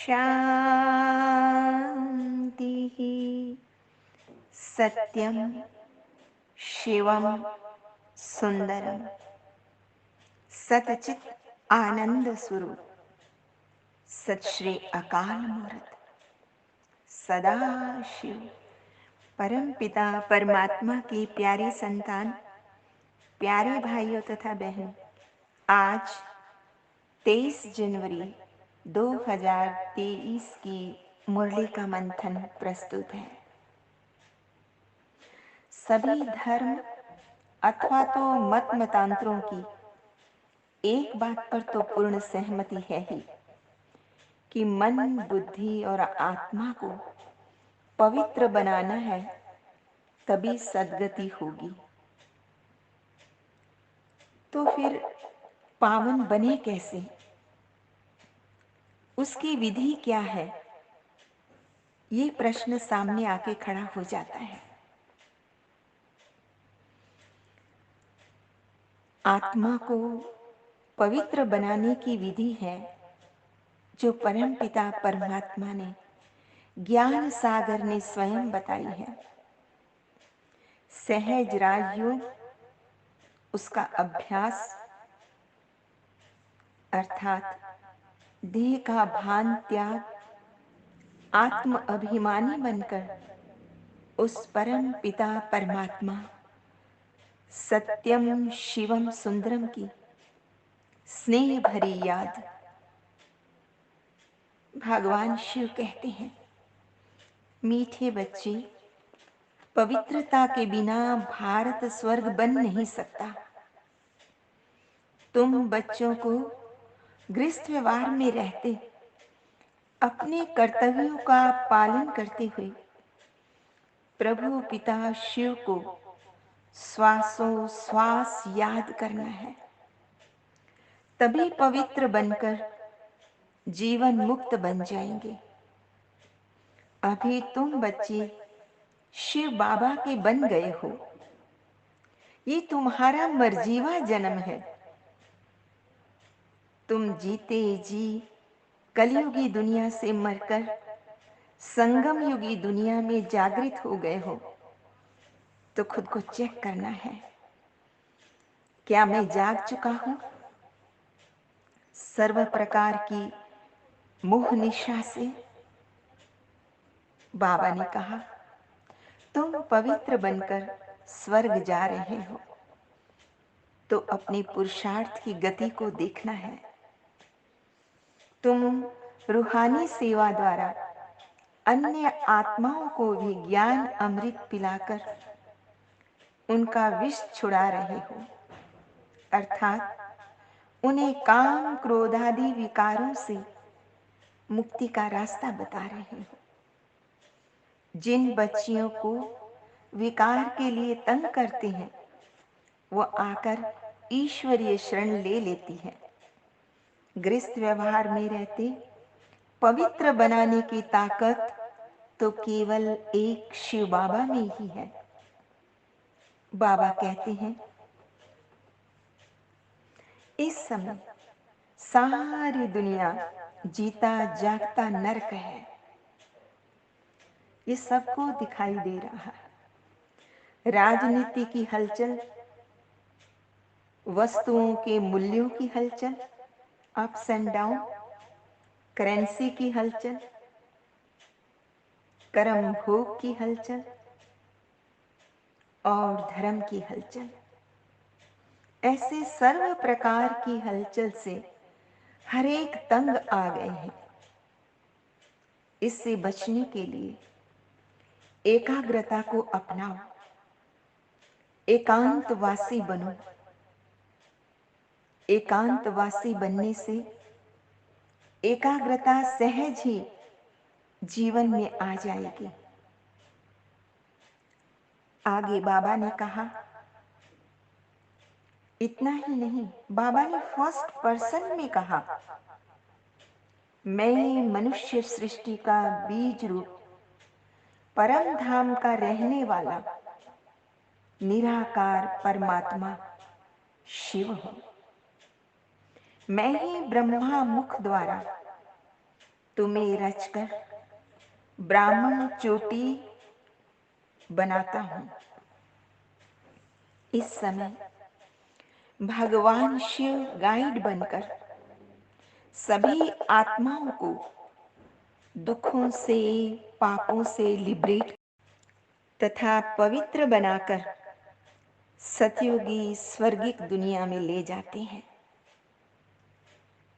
शान्तिः। सत्यं शिवं सुंदरम सतचित आनंद स्वरूप सत श्री अकाल मूर्त सदा शिव परम पिता परमात्मा की प्यारी संतान, प्यारे भाइयों तथा बहनों, आज 23 जनवरी 2023 की मुरली का मंथन प्रस्तुत है। सभी धर्म अथवा तो मत मतांतरों की एक बात पर तो पूर्ण सहमति है ही कि मन, बुद्धि और आत्मा को पवित्र बनाना है, तभी सद्गति होगी। तो फिर पावन बने कैसे? उसकी विधि क्या है? ये प्रश्न सामने आके खड़ा हो जाता है। आत्मा को पवित्र बनाने की विधि है जो परम पिता परमात्मा ने, ज्ञान सागर ने स्वयं बताई है। सहज राजयोग, उसका अभ्यास अर्थात देह का भान त्याग, आत्म अभिमानी बनकर उस परम पिता परमात्मा सत्यम शिवम सुंदरम की स्नेह भरी याद। भगवान शिव कहते हैं, मीठे बच्चे, पवित्रता के बिना भारत स्वर्ग बन नहीं सकता। तुम बच्चों को गृहस्थ व्यवहार में रहते, अपने कर्तव्यों का पालन करते हुए प्रभु पिता शिव को श्वासों श्वास याद करना है, तभी पवित्र बनकर जीवन मुक्त बन जाएंगे। अभी तुम बच्चे शिव बाबा के बन गए हो, ये तुम्हारा मर्जीवा जन्म है। तुम जीते जी कलयुगी दुनिया से मरकर संगम युगी दुनिया में जागृत हो गए हो, तो खुद को चेक करना है, क्या मैं जाग चुका हूं? सर्व प्रकार की मोह निशा से। बाबा ने कहा, तुम पवित्र बनकर स्वर्ग जा रहे हो, तो अपने पुरुषार्थ की गति को देखना है। तुम रूहानी सेवा द्वारा अन्य आत्माओं को भी ज्ञान अमृत पिलाकर उनका विष छुड़ा रहे हो, अर्थात उन्हें काम क्रोधादि विकारों से मुक्ति का रास्ता बता रहे हो। जिन बच्चियों को विकार के लिए तंग करते हैं, वो आकर ईश्वरीय शरण ले लेती है। गृहस्थ व्यवहार में रहते पवित्र बनाने की ताकत तो केवल एक शिव बाबा में ही है। बाबा कहते हैं, इस समय सारी दुनिया जीता जागता नरक है। ये सबको दिखाई दे रहा है। राजनीति की हलचल, वस्तुओं के मूल्यों की हलचल, अप्स एंड डाउन, करेंसी की हलचल, कर्म भोग की हलचल और धर्म की हलचल, ऐसे सर्व प्रकार की हलचल से हर एक तंग आ गए हैं। इससे बचने के लिए एकाग्रता को अपनाओ, एकांतवासी बनो। एकांतवासी बनने से एकाग्रता सहज ही जीवन में आ जाएगी। आगे बाबा ने कहा, इतना ही नहीं, बाबा ने फर्स्ट पर्सन में कहा, मैं मनुष्य सृष्टि का बीज रूप परम धाम का रहने वाला निराकार परमात्मा शिव हूं। मैं ही ब्रह्मा मुख द्वारा तुम्हें रचकर ब्राह्मण चोटी बनाता हूँ। इस समय भगवान शिव गाइड बनकर सभी आत्माओं को दुखों से, पापों से लिबरेट तथा पवित्र बनाकर सतयुगी स्वर्गिक दुनिया में ले जाते हैं,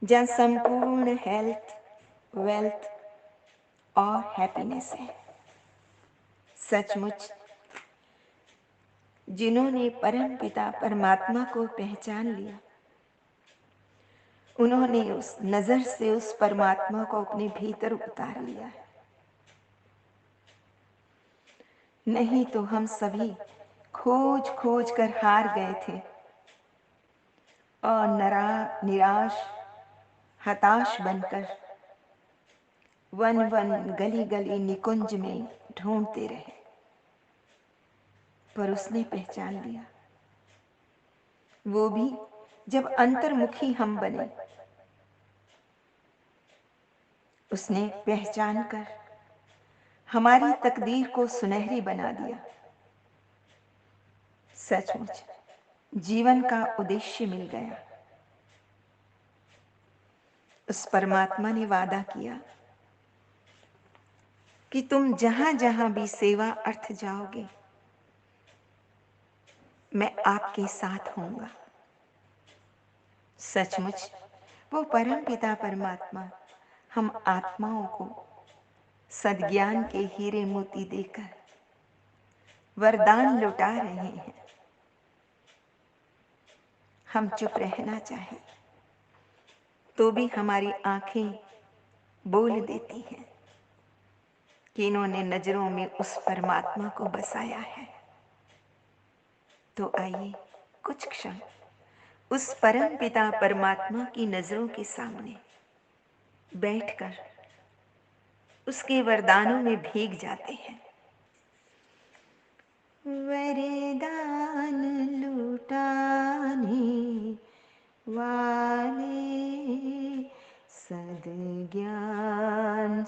जहाँ संपूर्ण हेल्थ, वेल्थ और हैप्पीनेस है। सचमुच जिन्होंने परम पिता परमात्मा को पहचान लिया, उन्होंने उस नजर से उस परमात्मा को अपने भीतर उतार लिया है। नहीं तो हम सभी खोज खोज कर हार गए थे और निराश, हताश बनकर वन वन, गली गली, निकुंज में ढूंढते रहे। पर उसने पहचान लिया, वो भी जब अंतर्मुखी हम बने। उसने पहचान कर हमारी तकदीर को सुनहरी बना दिया। सचमुच जीवन का उद्देश्य मिल गया। उस परमात्मा ने वादा किया कि तुम जहां जहां भी सेवा अर्थ जाओगे, मैं आपके साथ होऊंगा। सचमुच वो परम पिता परमात्मा हम आत्माओं को सद्ज्ञान के हीरे मोती देकर वरदान लुटा रहे हैं। हम चुप रहना चाहें तो भी हमारी आंखें बोल देती हैं कि इन्होंने नजरों में उस परमात्मा को बसाया है। तो आइए कुछ क्षण उस परम पिता परमात्मा की नजरों के सामने बैठकर उसके वरदानों में भीग जाते हैं। वरदान लुटाने वाले, सद्ज्ञान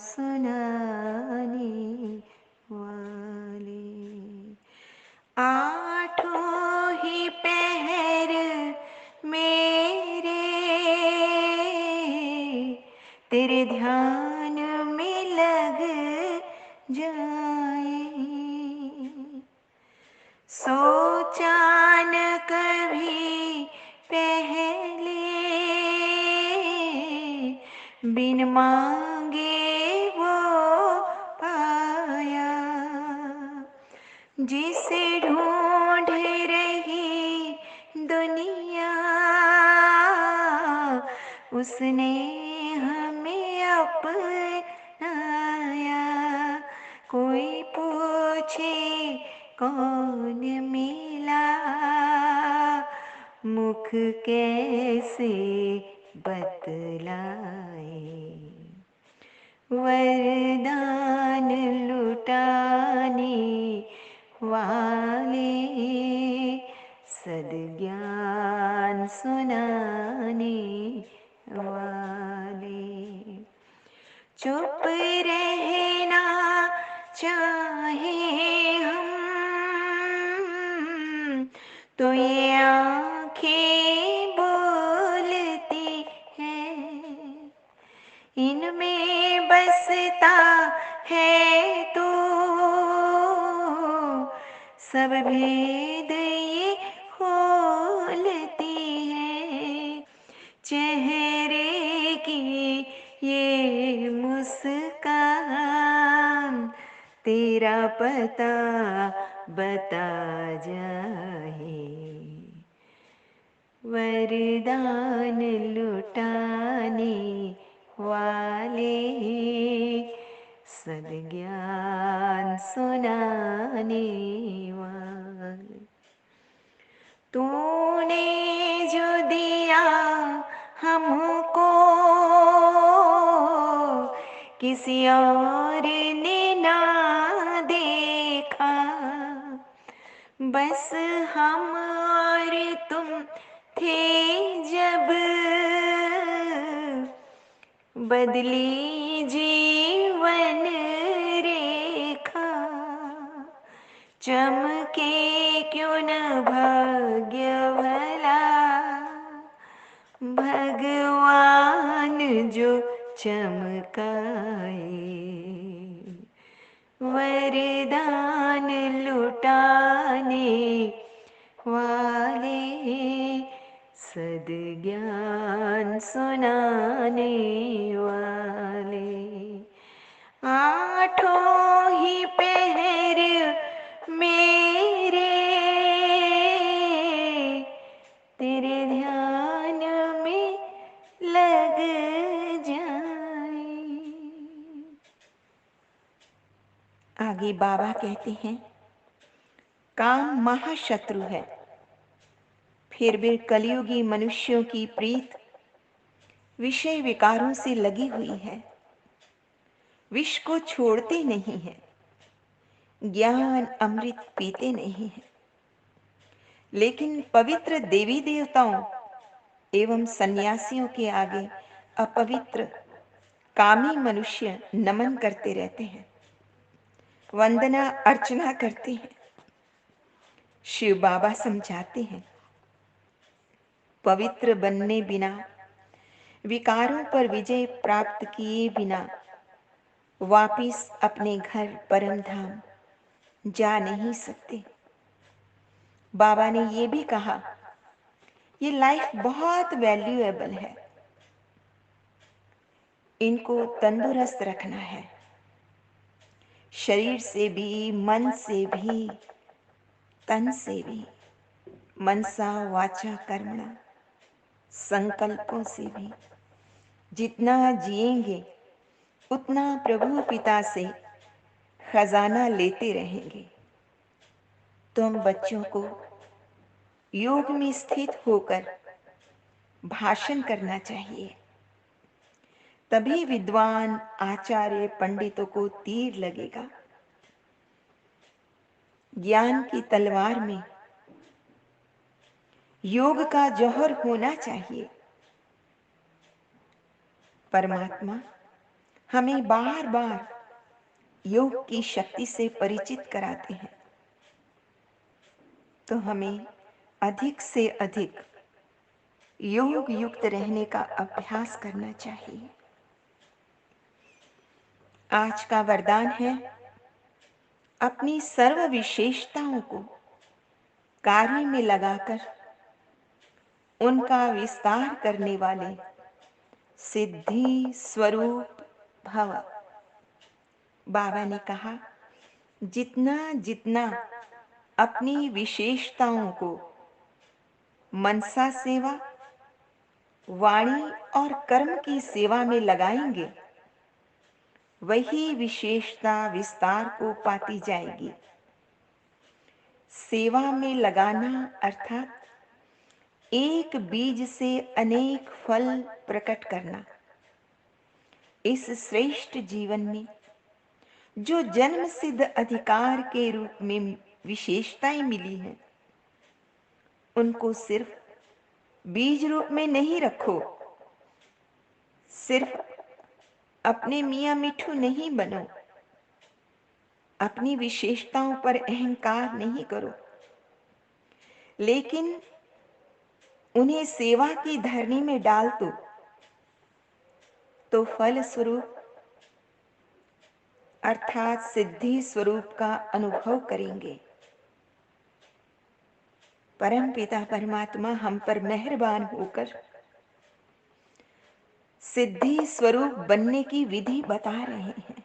सुनाने वाले, आठों ही पहर मेरे तेरे ध्यान में लग जाए। सोचा न कभी पहले, बिन मांगे वो पाया। जिसे ढूंढ रही दुनिया, उसने हमें अपनाया। कोई पूछे कौन मिला, मुख कैसे बतलाए। वरदान लुटाने वाले, सद्ज्ञान सुनाने वाले, चुप रहना चाहे हम तो ये आंखें बोलती हैं। इनमें बसता है तो सब भेद ये खोलती है। चेहरे की ये मुस्कान तेरा पता बता जाए। वरदान लुटाने वाले, सद्ज्ञान सुनाने वाले, तूने जो दिया हमको किसी और ने ना देखा। बस हम और तुम थे जब, बदली जीवन रेखा, चमके क्यों न भाग्य भला, भगवान जो चमकाए, वरदान लुटाने वाले, सद्ज्ञान सुनाने वाले, आठों ही पहर मेरे तेरे ध्यान में लग जाए। आगे बाबा कहते हैं, काम महाशत्रु है, फिर भी कलयुगी मनुष्यों की प्रीत विषय विकारों से लगी हुई है, विष को छोड़ते नहीं है, ज्ञान अमृत पीते नहीं है। लेकिन पवित्र देवी देवताओं एवं सन्यासियों के आगे अपवित्र कामी मनुष्य नमन करते रहते हैं, वंदना अर्चना करते हैं। शिव बाबा समझाते हैं, पवित्र बनने बिना, विकारों पर विजय प्राप्त किए बिना वापिस अपने घर परम धाम जा नहीं सकते। बाबा ने ये भी कहा, ये लाइफ बहुत वैल्यूएबल है, इनको तंदुरुस्त रखना है, शरीर से भी, मन से भी, तन से भी, मनसा वाचा कर्मणा, संकल्पों से भी। जितना जिएंगे उतना प्रभु पिता से खजाना लेते रहेंगे। तो हम बच्चों को योग में स्थित होकर भाषण करना चाहिए, तभी विद्वान आचार्य पंडितों को तीर लगेगा। ज्ञान की तलवार में योग का जौहर होना चाहिए। परमात्मा हमें बार बार योग की शक्ति से परिचित कराते हैं, तो हमें अधिक से अधिक योग युक्त रहने का अभ्यास करना चाहिए। आज का वरदान है, अपनी सर्व विशेषताओं को कार्य में लगाकर उनका विस्तार करने वाले सिद्धि स्वरूप भव। बाबा ने कहा, जितना जितना अपनी विशेषताओं को मनसा सेवा, वाणी और कर्म की सेवा में लगाएंगे, वही विशेषता विस्तार को पाती जाएगी। सेवा में लगाना अर्थात एक बीज से अनेक फल प्रकट करना। इस श्रेष्ठ जीवन में जो जन्म सिद्ध अधिकार के रूप में विशेषताएं मिली हैं, उनको सिर्फ बीज रूप में नहीं रखो, सिर्फ अपने मियां मिठू नहीं बनो, अपनी विशेषताओं पर अहंकार नहीं करो, लेकिन उन्हें सेवा की धरनी में डाल दो, तो फल स्वरूप अर्थात सिद्धि स्वरूप का अनुभव करेंगे। परम पिता परमात्मा हम पर मेहरबान होकर सिद्धि स्वरूप बनने की विधि बता रहे हैं।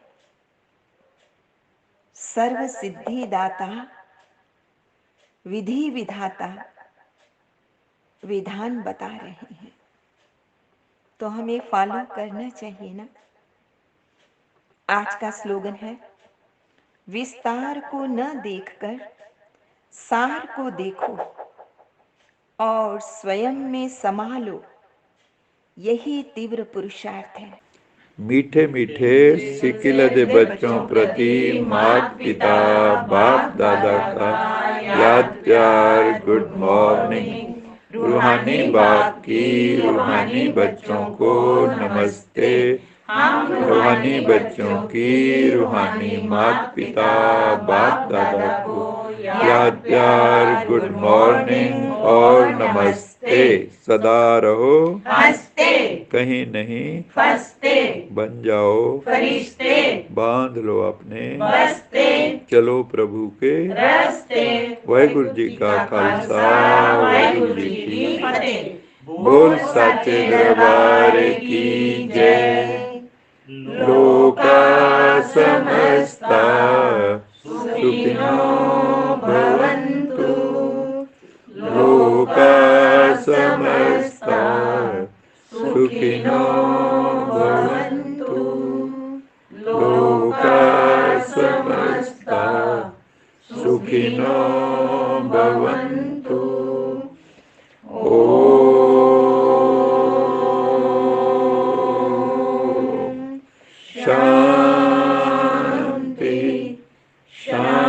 सर्व सिद्धि दाता, विधि विधाता विधान बता रहे हैं, तो हमें फॉलो करना चाहिए ना। आज का स्लोगन है, विस्तार को न देखकर सार को देखो और स्वयं में समा लो, यही तीव्र पुरुषार्थ है। मीठे मीठे सिकिलदे बच्चों प्रति माता पिता बाप दादा का याद प्यार गुड मॉर्निंग। रूहानी बाप की रूहानी बच्चों को नमस्ते। रूहानी बच्चों की रूहानी माता पिता बाप दादा को याद प्यार गुड मॉर्निंग और नमस्ते। सदा रहो हंसते, कहीं नहीं फंसते, बन जाओ फरिश्ते, बांध लो अपने बस्ते, चलो प्रभु के रास्ते। वाहिगुरु जी का खालसा वाहिगुरु जी की फतेह। बोल साचे दरबार की जय। लोका समस्ता सुखिनो भवन्तु, लोका समस्ता सुखिनो भवन्तु, लोका समस्ता सुखिनो भवन्तु। शांति शांति।